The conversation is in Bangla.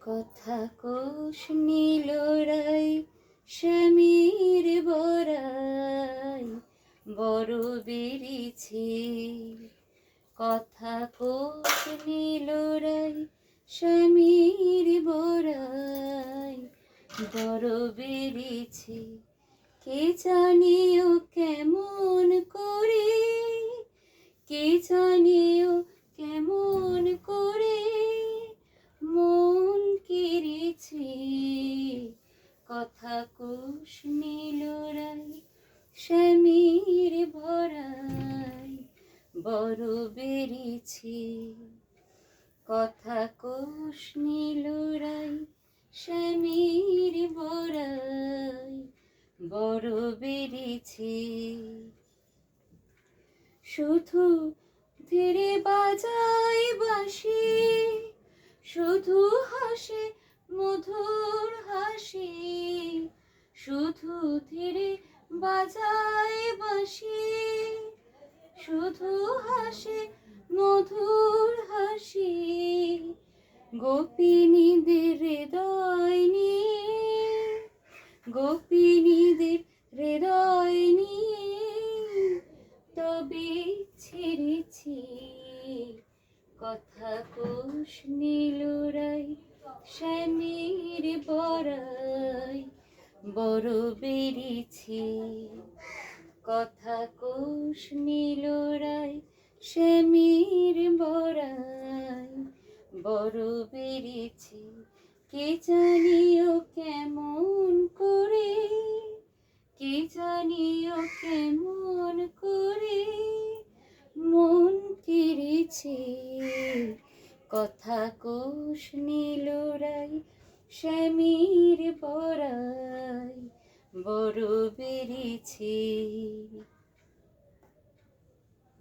কথা কোষ নীল রাই স্বামীর বরাই বড় বেড়েছে। কথা কোষ নীল রাই স্বামীর বরাই বড় বেড়েছে। কে জানিও কেমন করে, কে জানিও কেমন করে মন কেড়েছে। কথা কোষ নীল রাই স্বামীর ভরাই বড় বেড়েছে। কথা কোষ নীল রাই স্বামীর ভরাই বড় বেড়েছে। শুধু ধীরে বাজায় বাঁশি, শুধু হাসে মধুর হাসি। শুধু ধীরে বাজায় বাঁশি, শুধু হাসে মধুর হাসি। গোপিনীদের হৃদয় নিয়ে, গোপিনীদের হৃদয় নিয়ে তবে ছেড়েছি। কথা কোষ নীল রাই স্বামীর বরাই বড় বেড়েছে। কথা কোষ নীল রাই স্বামীর বরাই বড় বেড়েছে। কে জানিও কেমন করে, কে জানিও কেমন করে মন কেড়েছে। কথা কোষ নীল রাই স্বামীর বরাই বড় বেড়েছে।